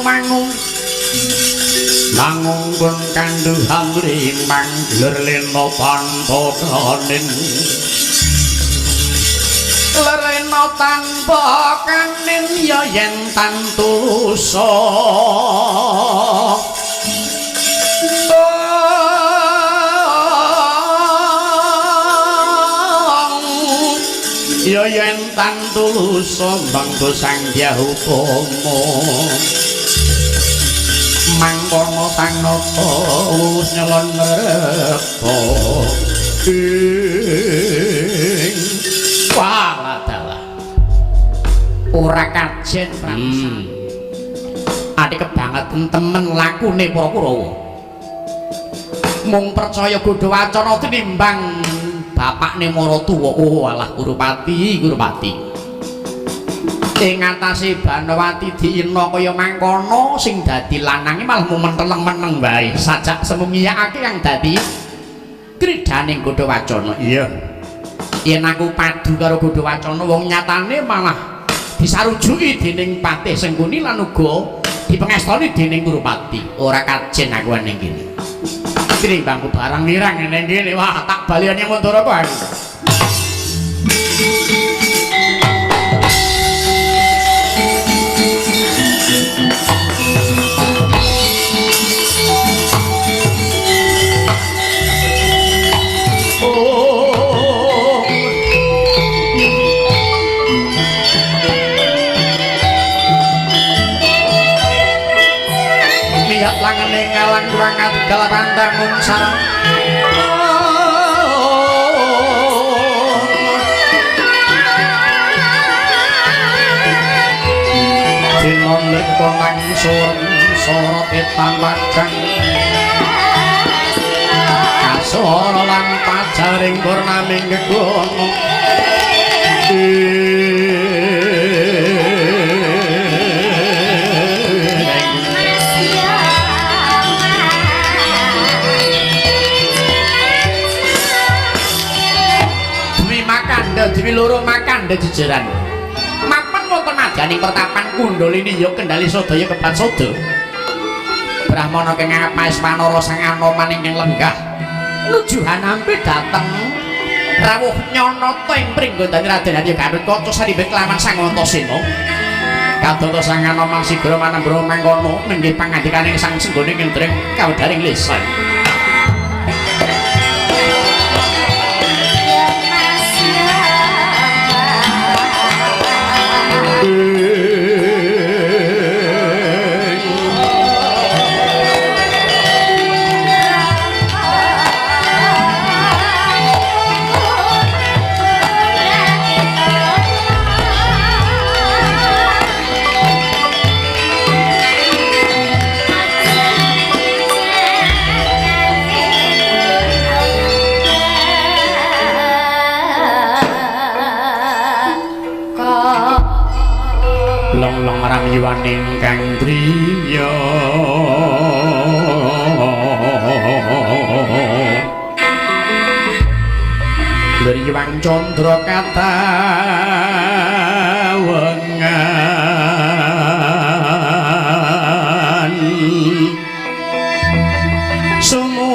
mangu langung pun kanduhan limang lerleno tanpa kanin lerleno tanpa kanin ya yen tantusa ya yen tantusa bangko sangya upama mangkono tanapa wis nyelon repo waladalah ora kajen Pramsa adik kebangetan temen lakune para Kurawa mung percaya Godha Wacana tinimbang bapakne Maratuwa walah Gurupati ing atase Banawati diina kaya mangkono sing dadi lanange malah menteleng-meneng wae sajak semungiyake yang dadi kridhaning Godha Wacana. Iya. Yen aku padu karo Godha Wacana wong nyatane malah disarujuki dening Patih Sengkuni lan uga dipengestoni dening Gurupati. Ora kajen aku ning kene. Tinimbangku barang nirang ning kene wah tak baliane Mandara kok. Langene ngalang kurang atigal pandangun sareng Dinon leko mangsun sorote tambakan kasara lan pajaring purnaming gegono Dewi loro makan dan jejeran mapan wonten madyaning pertapan Kundalini ya kendali sadaya kebat sada Brahmana kenging Maeswanara sang Anoman ingkang lenggah nuju hanampi dhateng rawuh Nyanata ing pringgondani Raden Harya Gatotkaca sarimbit kelawan Sang Antasena kadota sang Anoman sigra manembra mangkono nenggih pangandikaning Sang Senggone Kendring kawedaring lisan ramyiwaning kang driya Driwang Candra katawengan sumu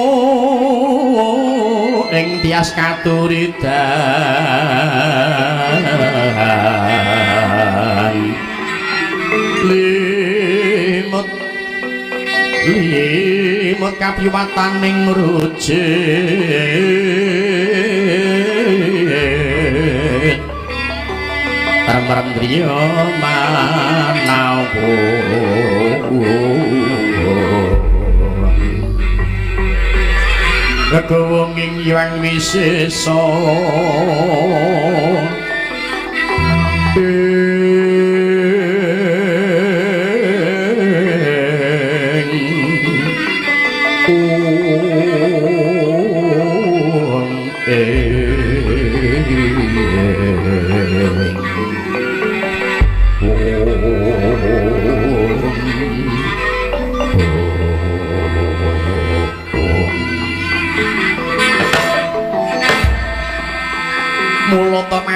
ing tias katuridan limut kapiwataning rujit bareng-bareng griya manawa kegowonging yang wisesa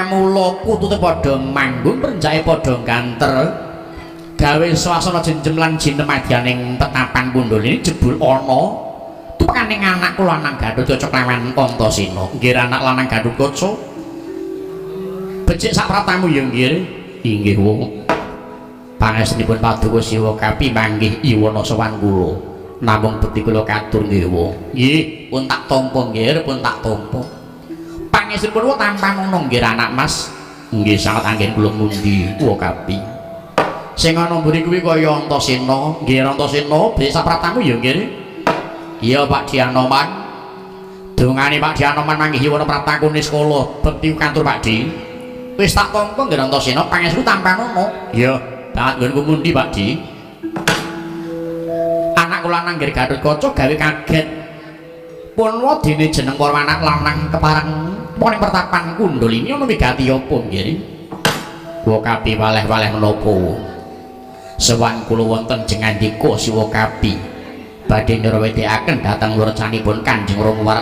mula kutute padha manggung renjake padha ganter gawe swasana jenjem lan jinemadyaning tetapan Kundalini jebul ana tukaning anak kula lanang Gatotkaca lawan Antasena nggih anak lanang Gatotkaca becik sak pratamu ya nggih inggih wong pangestunipun Paduka Siwa Kapi manggih iwana sowan kula namung bekti kula katur nggih wong nggih pun tak tampa nggih pun tak tampa pangestunipun wa tanpa ngono nggih anak Mas nggih sanget anggen kula mundi wa Kapi sing ana mburi kuwi kaya Antasena nggih Antasena becik sak pratamu ya nggih iya Pak Dianoman dongane Pak Dianoman manggih iwana pratakune sekolah bekti kantor Pak Di wis tak tampa nggih Antasena pangestu tanpa ngono iya banget nggonku mundi Pak Di anak kula nang nggih Gatotkaca gawe kaget pun wadene jeneng para anak lanang kepareng poning pertapan Kundalini ana wigati apa nggih wa Kapi waleh-waleh menapa sowan kula wonten jengandika Siwa Kapi badhe nyrawetekaken dhateng lurcanipun Kanjeng Rama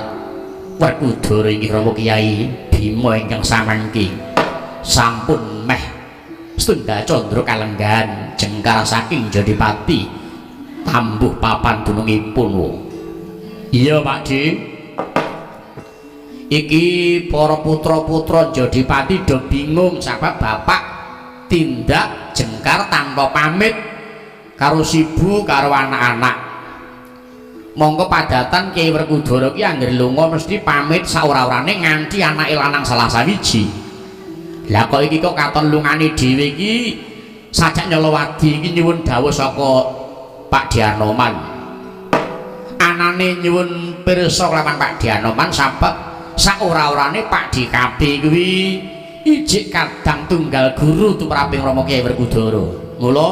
Werkudara inggih Rama Kyai Bima ingkang samangke sampun meh setunggal candra kalenggahan jengkar saking Jodipati tambuh papan dunungipun iya Pak Di iki para putra-putra Jodipati do bingung sebab bapak tindak jengkar tanpa pamit karo sibu karo anak-anak monggo padatan Kyai Werkudara ki anggere lunga mesti pamit saora-orane nganti anake lanang salah sawiji. Lah kok iki kok katon lungane dhewe iki sajak nyolowadi iki nyuwun dawuh saka Pak Dianoman. Anane nyuwun pirsa kelawan Pak Dianoman sabab saora-orane Pak Dikapi kuwi ijik kadang tunggal guru tumraping Rama Kyai Werkudara. Mula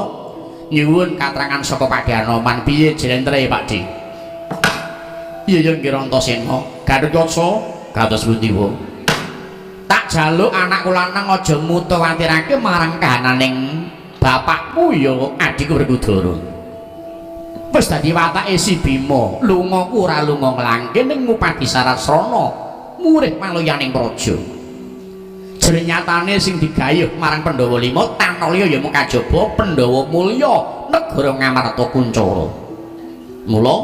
nyuwun katerangan saka Pak Dianoman piye jenentre Pak Di? Iya yang kira Antasena Gatotkaca kados pundi wong tak jaluk anakku lanang aja mutawatirake marang kahananing bapakmu ya adikku Werkudara wis dadi watake si Bima lunga ku ora lunga nglangke ning ngupati Sarasrana murih maloyaning praja jrenyatane sing digayuh marang Pandhawa 5 tanolya ya mung kajaba Pandhawa mulya negara Ngamarta Kuncana mula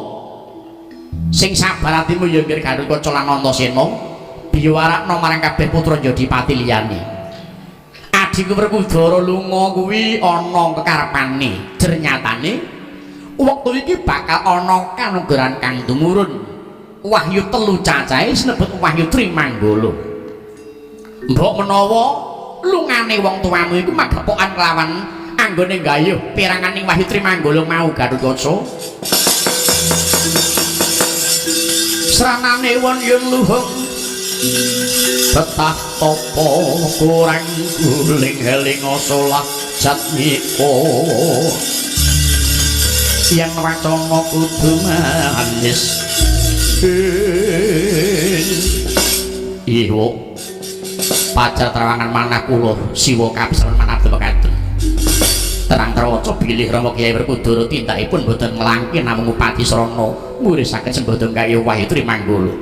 sing sabar atimu ya nggih Gatotkaca lan Antasena biwarakna marang kabeh putra Jodipati liyane adikku Werkudara lunga kuwi ana kekarepane ternyatane wektu iki bakal ana kanugrahan kang tumurun wahyu 3 cacahe sinebut wahyu Trimanggala mbok menawa lungane wong tuamu iku magepokan kelawan anggone gayuh piranganing wahyu Trimanggala mau Gatotkaca seranane won yen luhung betah topo kurang guling heling solah jatmiko yang wacana kudu manis iwo pacar terawangan manah kula Siwa Kapisan manah mekaten terang terwaca bilih Rama Kyai Werkudara tindakipun boten nglangke namung Upati Srana murid saged sembadha kaya wahyu Trimanggala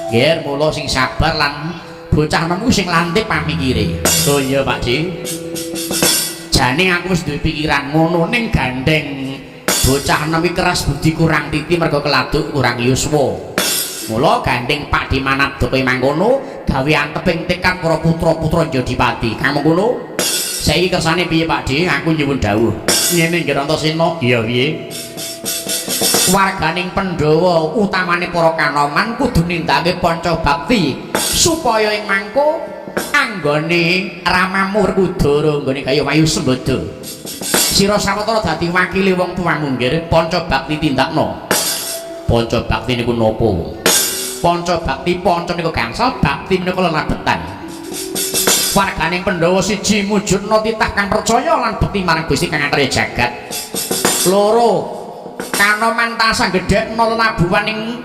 nggih mula sing sabar lan bocah nemu sing lantip pamikire oh iya Pak Di jane aku wis duwe pikiran ngono ning gandeng bocah nemu keras budi kurang titi mergo keladuk kurang yuswa mula gandeng Pak Di Manadaka mangkono gawe anteping tekad para putra-putra Jodipati kang mengkono saiki kersane piye Pak Di aku nyuwun dawuh ngene nggih Antasena iya piye warganing Pandhawa utamane para Kanoman kudu nindakake panca bakti supaya ing mangko anggone Ramamu Werkudara nggone Gayamayu Sembada sira sawetara dadi wakile wong tuamu nggih panca bakti tindakno. Panca bakti niku napa? Panca bakti panca niku gangsal bakti menika lelabetan. Warganing Pandhawa siji mujudna titah kang percaya lan bekti marang Gusti Kang Antarya Jagat. Loro Kanoman tansah gedhekno lenabuwaning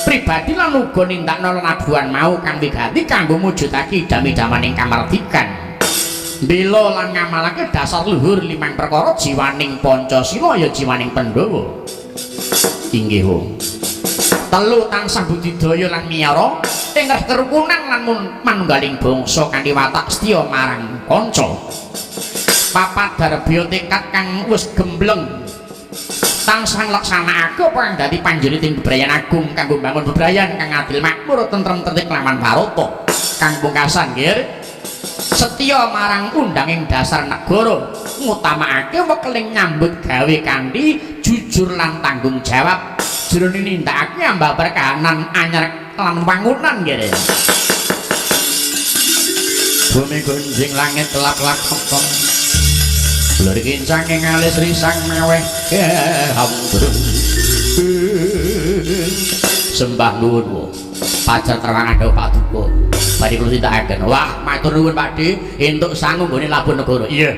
pribadi lan uga nindakno lenabuwan mau kang wigati kanggo mujudake idam-idamaning kamardikan. Mbela lan ngamalake dasar luhur limang perkara jiwaning Pancasila ya jiwaning Pandhawa. Inggih wong. Telu tansah budidaya lan miyara ing kerukunan lan manunggaling bangsa kanthi watak setya marang kanca. Papat darbya tekad kang wis gembleng tansah nglaksanakake apa kang dadi panjeniting bebrayan agung kanggo mbangun bebrayan kang adil makmur tentrem tertib lawan warata kang pungkasan nggih setya marang undanging dasar negara ngutamakake wekeling nyambut gawe kanthi jujur lan tanggung jawab jroning nindakake ambah perkahanan anyar lan wangunan nggih bumi gunjing langit kelap-kelap kepong lur kincang ing alis risang meweh hambrung sembah nuwun pajar terang ada Pak Duko bari kula tindakaken wah matur nuwun Pakde entuk sangu nggone Labun Negara iya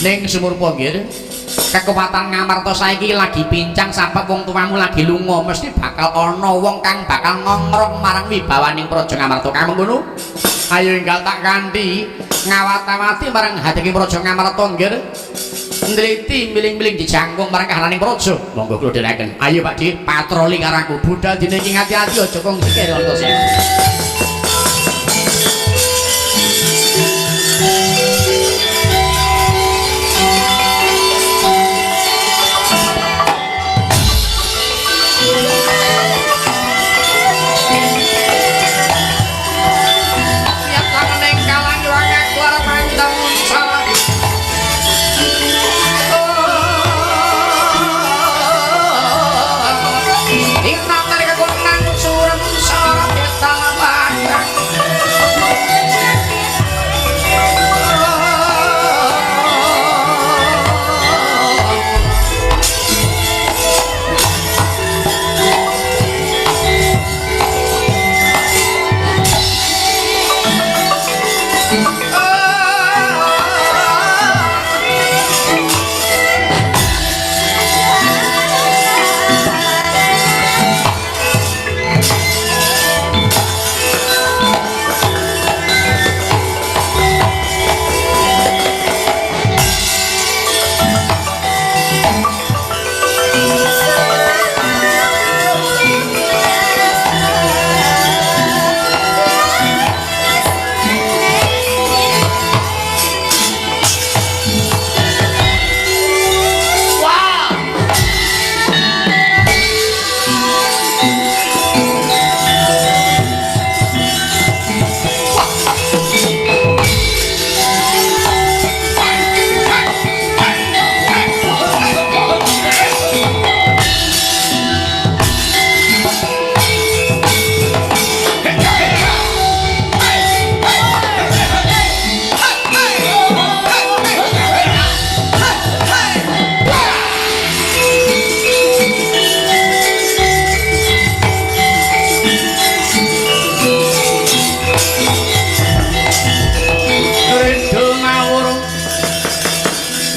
ning sumurpa nggih kekuatan Ngamarta saiki lagi pincang sabab wong tuamu lagi lunga mesti bakal ana wong kang bakal ngongrong marang wibawaning Praja Ngamarta kamu ngono ayo enggal tak kanthi ngawat-awati marang hatike Praja Ngamarta nggih ndeliti miling-miling dijangkung marang kahananing praja monggo kula dherekaken ayo Pakde patroli karo aku budal dene iki ngati-ati aja kok sikil wonten sing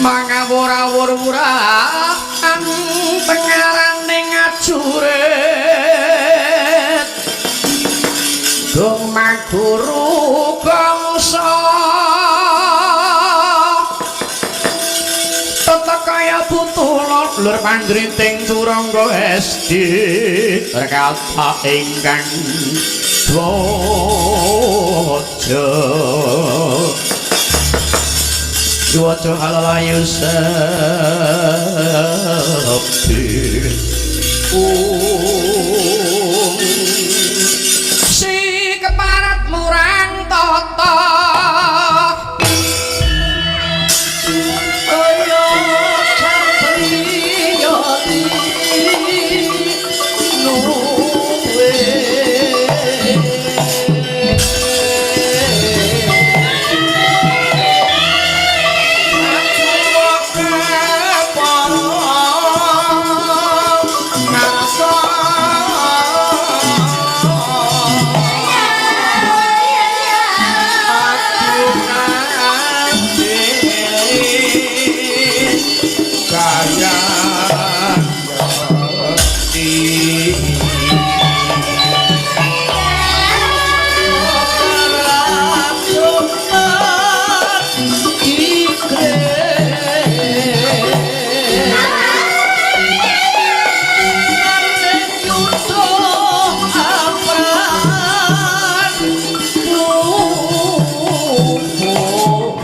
mangawur-awur-wuran pengarane ngajurit gumaguru bangsa tata kaya putula lur panjriting turangga esti rekata ingkang dwaja Cuaca halalayu sepi si keparat murang tata kaya sampai yati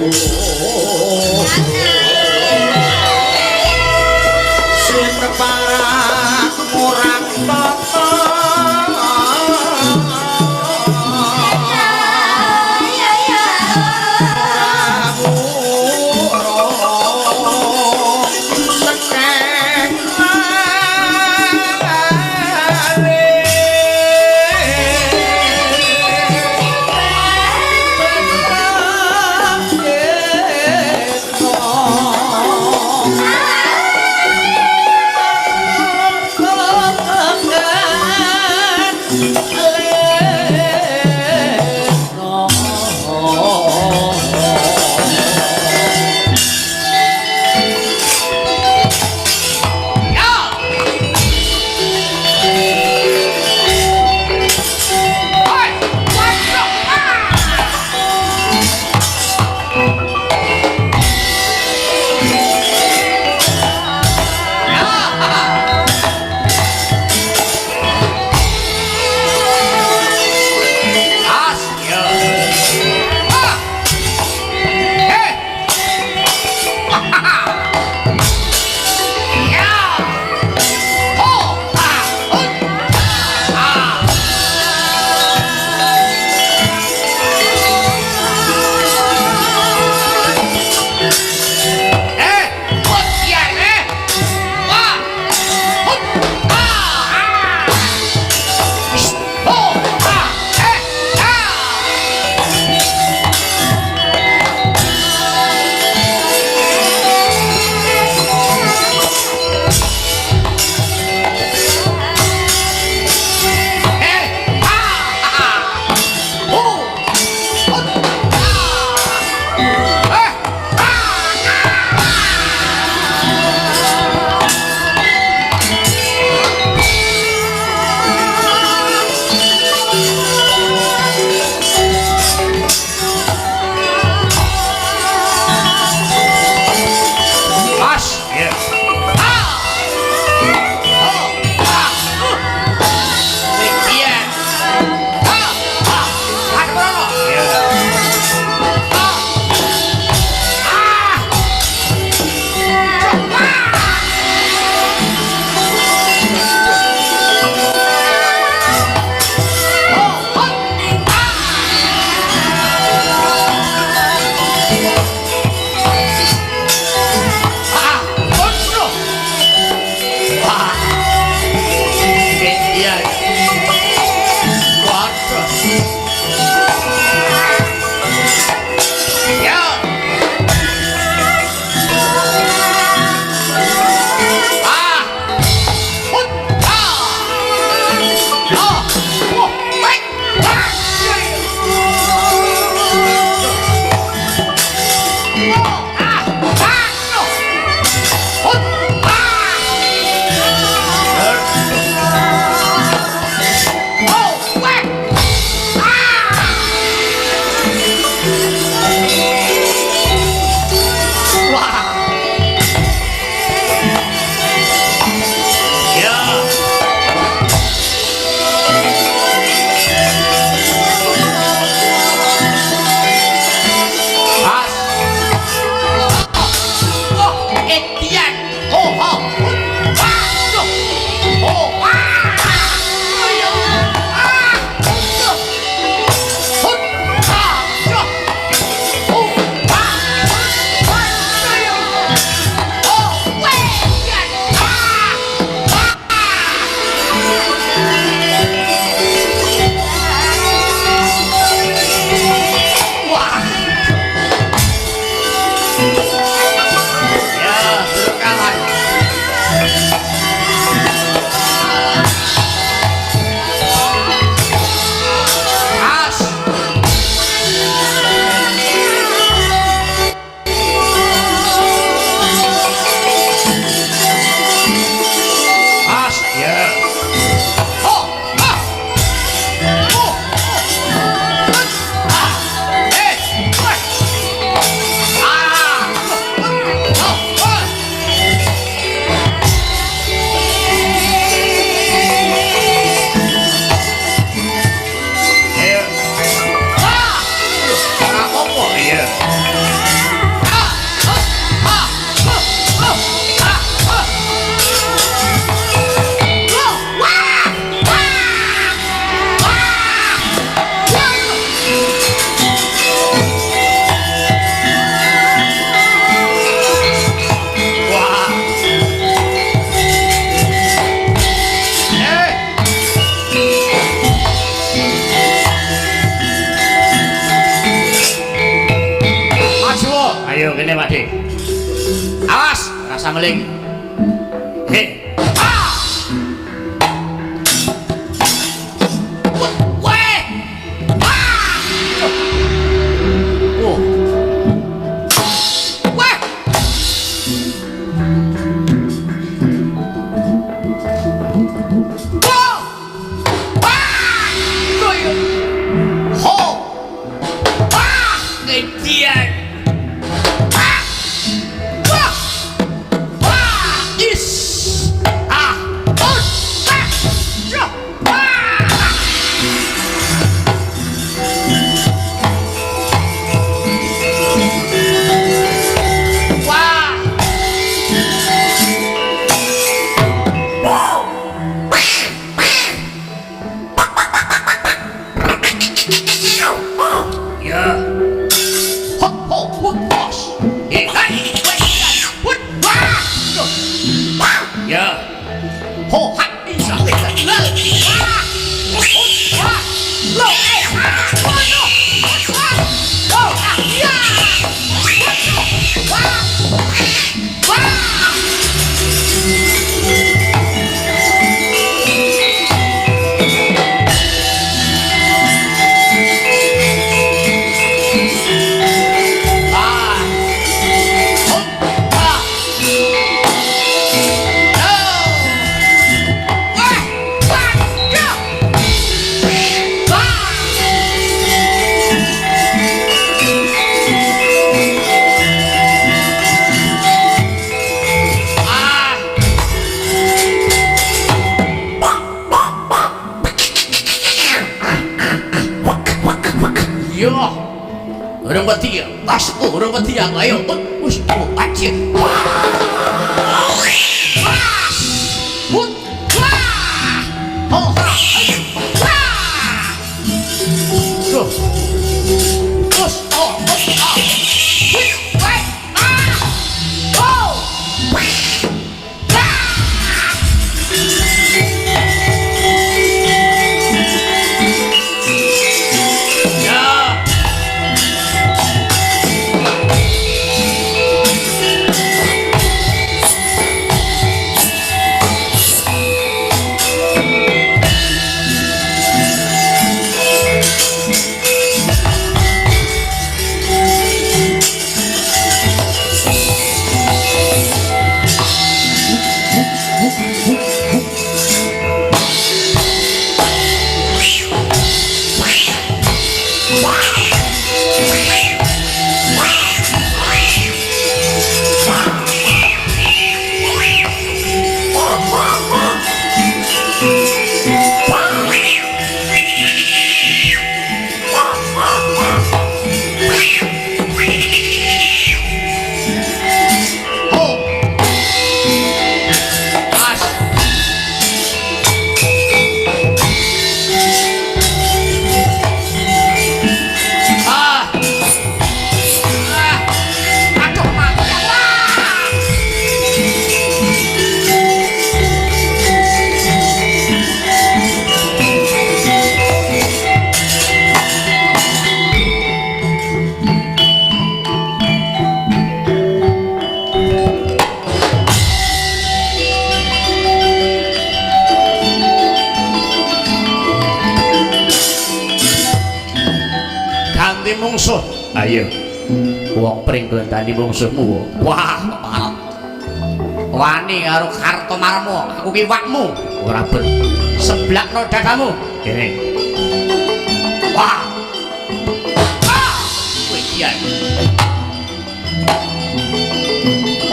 Sin para murang tata Ayo kene Pak Dik. Awas, rasa meling. Hei. Ayo, wis acir. Mungsuh, ayo wong pring glendani mungsuhmu. Wah, wani karo Kartomarmo, aku ki wakmu ora ben seblakno dadamu. Kene. Wah. Kowe iya.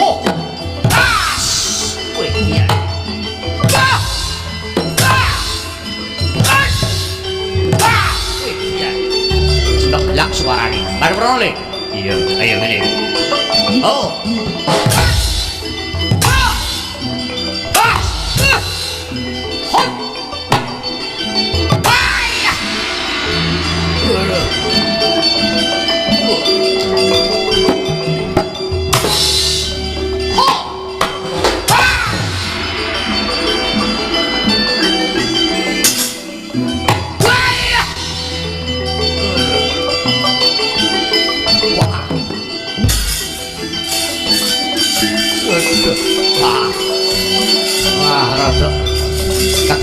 Oh. Tas. Kowe iya. Belak suarane. Bar prole. Iya, ayo ngene. Oh. Hot. Baya.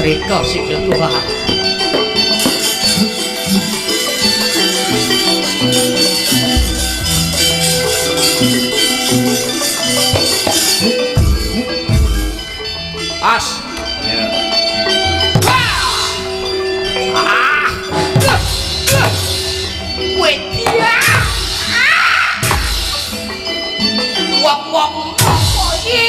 mriko sikil tua. As. Wedia. Wong-wong iki.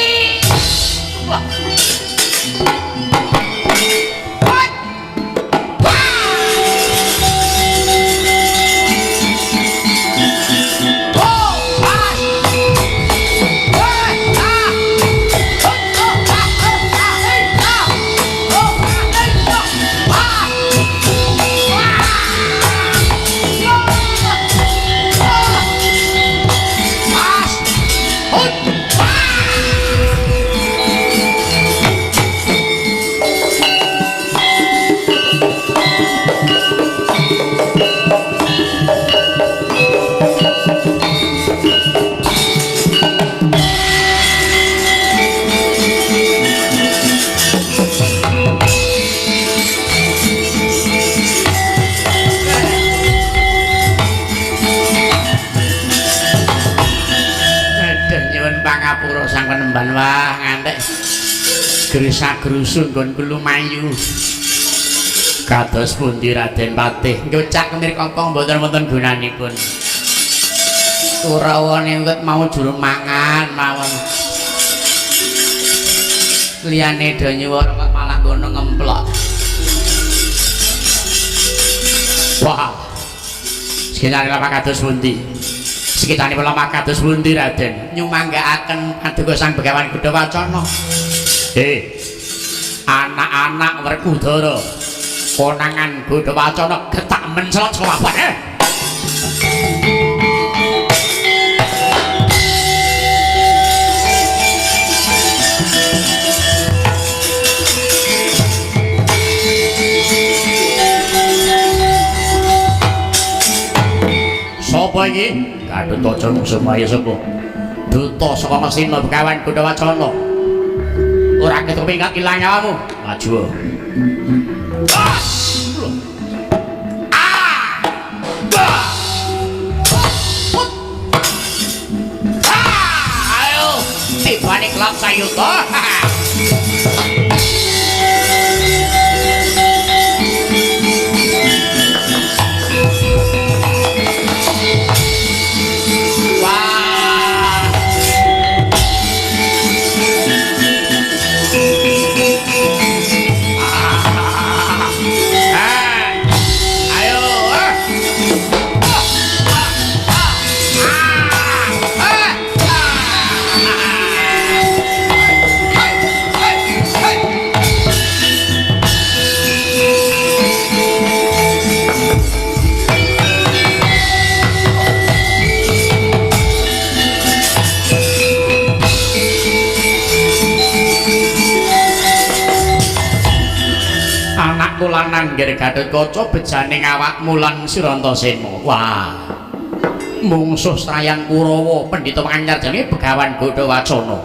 Penemban wah ngantek gerisa-gerusun nggon kula mayu kados pundi Raden Patih ngocak kemir kongkong mboten wonten gunanipun Kurawane wit mau juru mangan mawon liyane do nyuwara kok malah ngono ngemplok wah sekitar apa kados pundi sekitaripun lama kados pundi Raden nyumanggaaken paduka Sang Begawan Gudawacana anak-anak Werkudara konangan Gudawacana getak mencelot selapan sapa iki Duta Sumaya sapa? Duta saka Ngastina Begawan Gudawacana. Ora ketepingat ilang nyawamu. Maju. Ayo, tibane kelap sayuta. Lanang nggih Gatotkaca bejaning awakmu lan Sirantasena. Wah. Mungsuh Strayang Kurawa Pendhita Panganyar jenenge Begawan Gudawacana.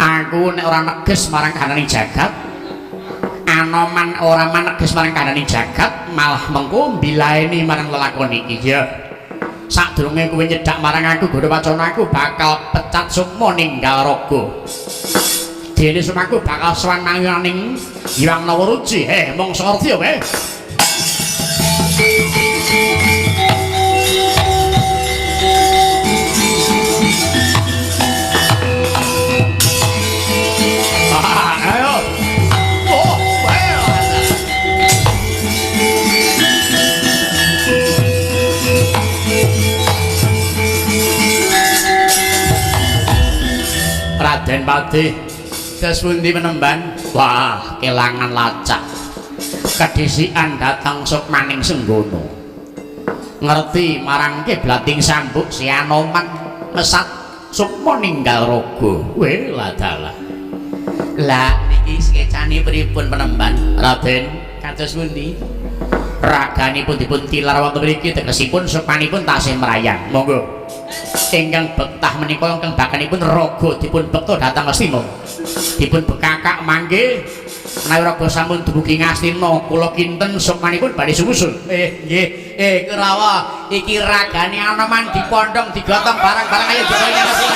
Aku nek ora neges marang kahaning jagat, Anoman ora maneges marang kahaning jagat, malah mengko mbilaeni marang lelakon iki. Ya. Sadurunge kowe nyedak marang aku Gudawacana aku bakal pecat sukma ninggal raga. Dene sumaku bakal sowan mangyaning Hyang Nawaruci. Mongso ngerti ya, Pak? Ayo. Oh, well. Raden Patih das pundi Penemban? Wah, kelangan lacak. Kedisikan datang Sukmaning Senggono. Ngerti marangke blating sambuk si Anoman mesat Sukma ninggal raga. Weh ladalah. Lah niki skecane pripun Penemban? Raden, kados pundi? Raganipun dipun tilar wonten mriki tegesipun Sukmanipun tasih merayang. Monggo. Ingkang bektah menika ingkang bakanipun raga dipun bekta dhateng Ngastina. Dipun bekakak mangke menawi raga sampun dumugi Ngastina kula kinten sukmanipun badhe sumusul. Nggih, Kurawa, iki ragane Anoman dipondhong digotong barang-barang ayo digoyang sing.